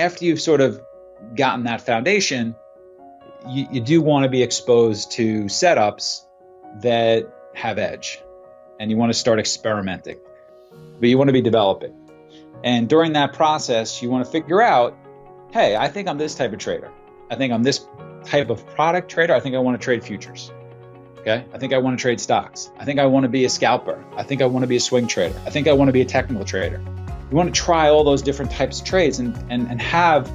after you've sort of gotten that foundation, you do want to be exposed to setups that have edge, and you want to start experimenting, but you want to be developing. And during that process, you want to figure out, hey, I think I'm this type of trader. I think I'm this type of product trader. I think I want to trade futures. Okay. I think I want to trade stocks. I think I want to be a scalper. I think I want to be a swing trader. I think I want to be a technical trader. You want to try all those different types of trades and have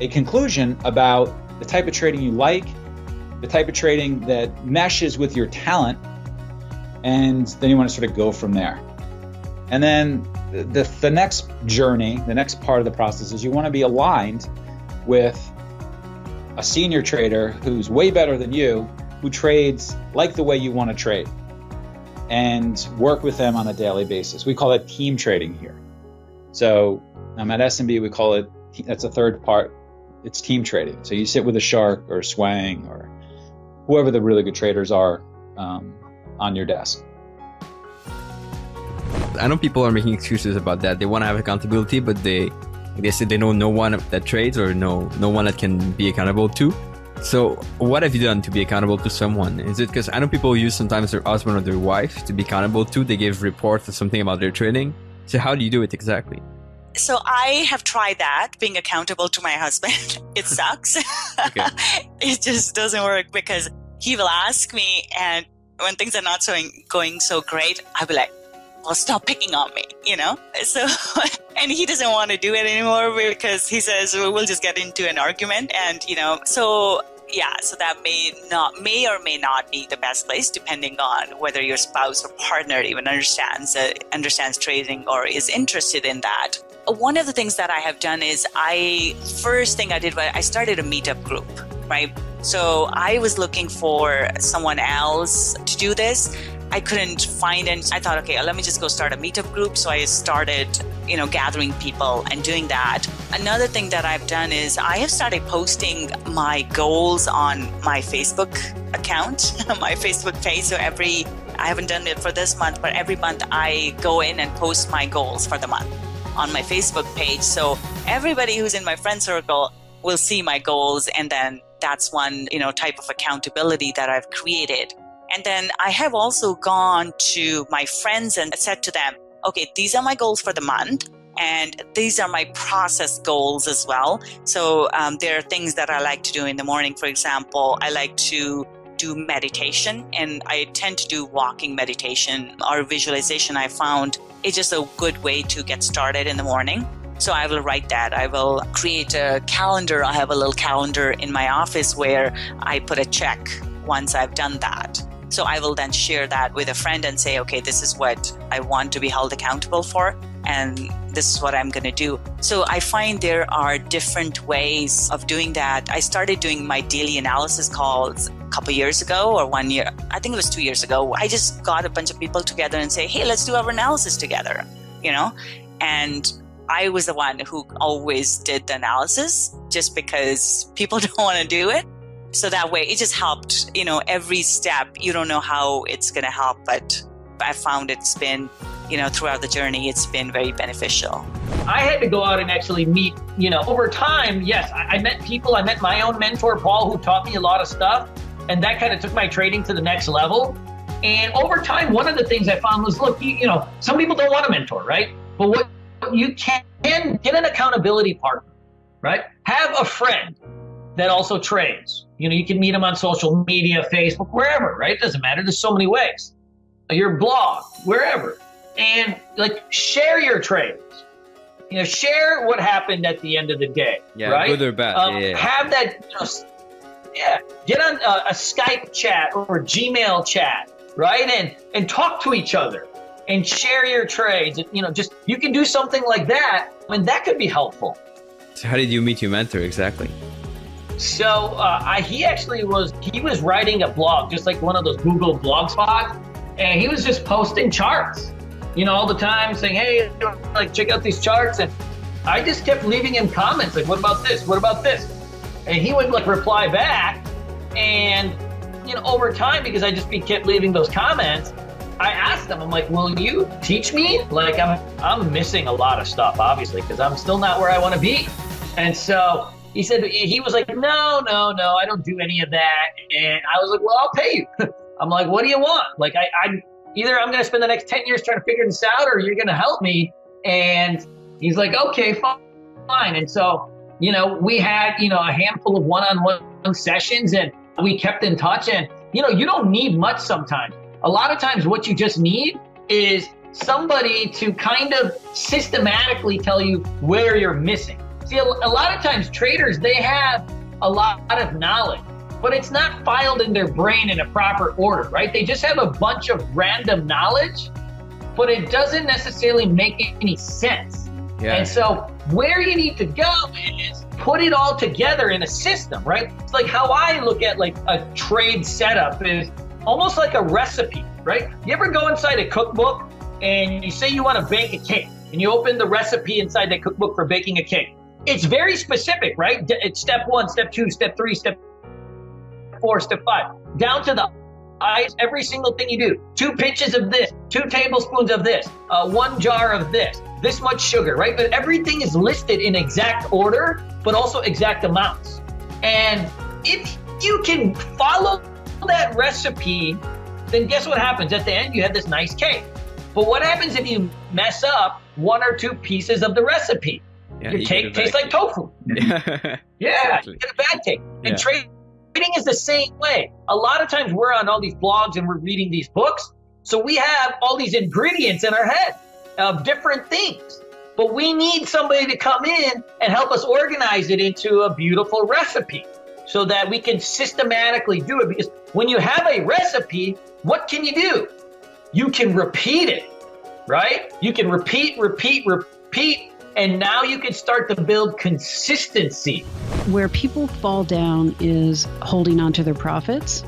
a conclusion about the type of trading you like, the type of trading that meshes with your talent, and then you want to sort of go from there. And then the next journey, the next part of the process is you want to be aligned with a senior trader who's way better than you, who trades like the way you want to trade, and work with them on a daily basis. We call it team trading here. So at S&B, we call it, that's a third part, it's team trading. So you sit with a Shark or a Swang or whoever the really good traders are on your desk. I know people are making excuses about that. They want to have accountability, but they say they know no one that trades or no one that can be accountable to. So what have you done to be accountable to someone? Is it because I know people use sometimes their husband or their wife to be accountable to? They give reports or something about their trading. So how do you do it exactly? So I have tried that, being accountable to my husband. It sucks. Okay. It just doesn't work because he will ask me, and when things are not going so great, I'll be like, well, stop picking on me, So, and he doesn't want to do it anymore because he says, well, we'll just get into an argument. And, so that may or may not be the best place, depending on whether your spouse or partner even understands trading or is interested in that. One of the things that I have done is first thing I did was I started a meetup group, right? So I was looking for someone else to do this. I couldn't find it. I thought, okay, let me just go start a meetup group. So I started, gathering people and doing that. Another thing that I've done is I have started posting my goals on my Facebook account, my Facebook page. So I haven't done it for this month, but every month I go in and post my goals for the month on my Facebook page. So everybody who's in my friend circle will see my goals. And then that's one, type of accountability that I've created. And then I have also gone to my friends and said to them, okay, these are my goals for the month, and these are my process goals as well. So there are things that I like to do in the morning. For example, I like to do meditation, and I tend to do walking meditation or visualization. I found it's just a good way to get started in the morning. So I will write that. I will create a calendar. I have a little calendar in my office where I put a check once I've done that. So I will then share that with a friend and say, okay, this is what I want to be held accountable for, and this is what I'm going to do. So I find there are different ways of doing that. I started doing my daily analysis calls a couple years ago, or 1 year. I think it was 2 years ago. I just got a bunch of people together and say, hey, let's do our analysis together, and I was the one who always did the analysis just because people don't want to do it. So that way it just helped, every step. You don't know how it's going to help, but I found it's been, throughout the journey, it's been very beneficial. I had to go out and actually meet, over time. Yes, I met people. I met my own mentor, Paul, who taught me a lot of stuff. And that kind of took my trading to the next level. And over time, one of the things I found was, look, some people don't want a mentor, right? But what you can get an accountability partner, right? Have a friend that also trades. You can meet them on social media, Facebook, wherever, right? It doesn't matter. There's so many ways. Your blog, wherever. And share your trades. Share what happened at the end of the day, right? Good or bad. Have that, get on a Skype chat or Gmail chat, right? And talk to each other and share your trades. You can do something like that, and that could be helpful. So how did you meet your mentor exactly? So he was writing a blog, just like one of those Google blog spots, and he was just posting charts, all the time, saying, hey, check out these charts. And I just kept leaving him comments like, what about this? What about this? And he would reply back. And, over time, because I just kept leaving those comments, I asked him, I'm like, will you teach me? I'm missing a lot of stuff, obviously, because I'm still not where I want to be. And so he was like, no, I don't do any of that. And I was like, well, I'll pay you. I'm like, what do you want? Like, I'm going to spend the next 10 years trying to figure this out, or you're going to help me. And he's like, okay, fine. And so, we had, a handful of one-on-one sessions, and we kept in touch. And, you don't need much sometimes. A lot of times what you just need is somebody to kind of systematically tell you where you're missing. See, a lot of times traders, they have a lot of knowledge, but it's not filed in their brain in a proper order, right? They just have a bunch of random knowledge, but it doesn't necessarily make any sense. Yeah. And so where you need to go is put it all together in a system, right? It's like how I look at like a trade setup is almost like a recipe, right? You ever go inside a cookbook and you say you want to bake a cake, and you open the recipe inside the cookbook for baking a cake? It's very specific, right? It's step 1, step 2, step 3, step 4, step 5, down to the eyes, every single thing you do. 2 pinches of this, 2 tablespoons of this, 1 jar of this much sugar, right? But everything is listed in exact order, but also exact amounts. And if you can follow that recipe, then guess what happens? At the end, you have this nice cake. But what happens if you mess up 1 or 2 pieces of the recipe? Yeah, your cake tastes like tofu. Yeah, you get a bad cake. And trading is the same way. A lot of times we're on all these blogs and we're reading these books. So we have all these ingredients in our head of different things. But we need somebody to come in and help us organize it into a beautiful recipe so that we can systematically do it. Because when you have a recipe, what can you do? You can repeat it, right? You can repeat, and now you can start to build consistency. Where people fall down is holding on to their profits,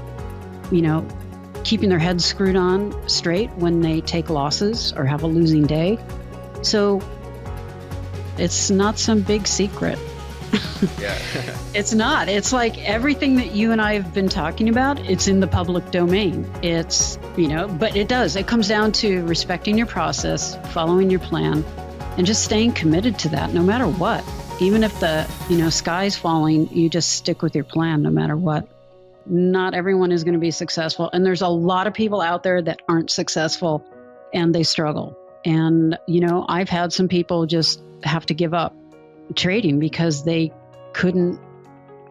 keeping their heads screwed on straight when they take losses or have a losing day. So it's not some big secret. Yeah. It's not. It's like everything that you and I have been talking about, it's in the public domain. It's, but it does. It comes down to respecting your process, following your plan, and just staying committed to that no matter what. Even if the, sky's falling, you just stick with your plan no matter what. Not everyone is going to be successful. And there's a lot of people out there that aren't successful and they struggle. And, I've had some people just have to give up trading because they couldn't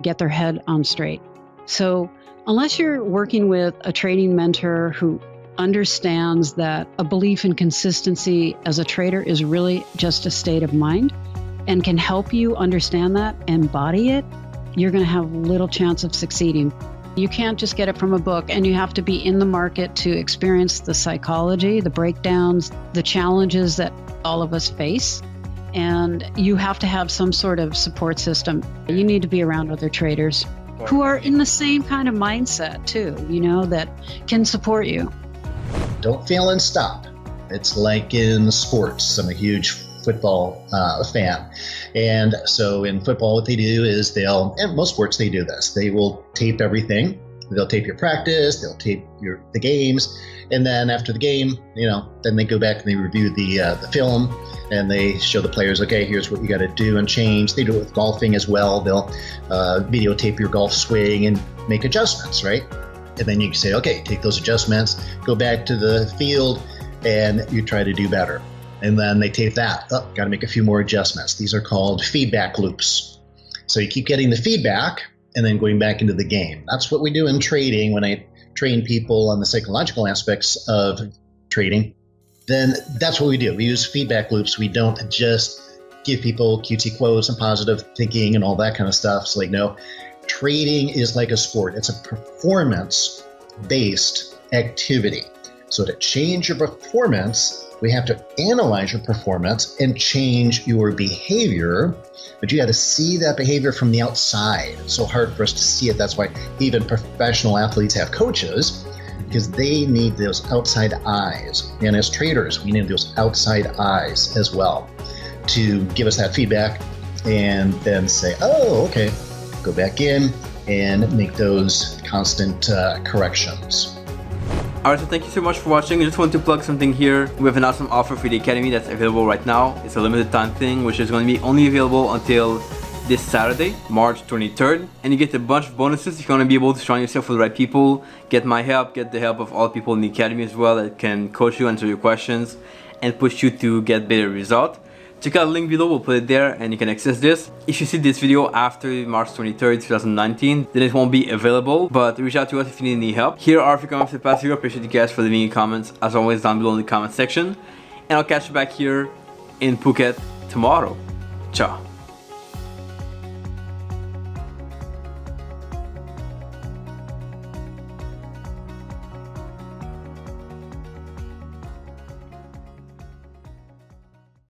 get their head on straight. So unless you're working with a trading mentor who understands that a belief in consistency as a trader is really just a state of mind and can help you understand that, embody it, you're going to have little chance of succeeding. You can't just get it from a book, and you have to be in the market to experience the psychology, the breakdowns, the challenges that all of us face. And you have to have some sort of support system. You need to be around other traders who are in the same kind of mindset too, that can support you. Don't fail and stop. It's like in sports. I'm a huge football fan. And so in football, what they do is and most sports, they do this. They will tape everything. They'll tape your practice, they'll tape the games. And then after the game, then they go back and they review the film, and they show the players, okay, here's what you got to do and change. They do it with golfing as well. They'll videotape your golf swing and make adjustments, right? And then you can say, okay, take those adjustments, go back to the field, and you try to do better. And then they tape that. Oh, got to make a few more adjustments. These are called feedback loops. So you keep getting the feedback and then going back into the game. That's what we do in trading. When I train people on the psychological aspects of trading, then that's what we do. We use feedback loops. We don't just give people cutesy quotes and positive thinking and all that kind of stuff. It's like, no, trading is like a sport. It's a performance-based activity. So to change your performance, we have to analyze your performance and change your behavior, but you got to see that behavior from the outside. It's so hard for us to see it. That's why even professional athletes have coaches, because they need those outside eyes. And as traders, we need those outside eyes as well to give us that feedback and then say, oh, okay, go back in and make those constant corrections. Alright, so thank you so much for watching. I just want to plug something here. We have an awesome offer for the Academy that's available right now. It's a limited time thing, which is going to be only available until this Saturday, March 23rd, and you get a bunch of bonuses. You're gonna be able to surround yourself with the right people, get my help, get the help of all people in the academy as well that can coach you, answer your questions, and push you to get better results. Check out the link below, we'll put it there and you can access this. If you see this video after March 23rd, 2019, then it won't be available, but reach out to us if you need any help. Here are a few comments to pass through. Appreciate you guys for leaving comments, as always, down below in the comment section. And I'll catch you back here in Phuket tomorrow. Ciao.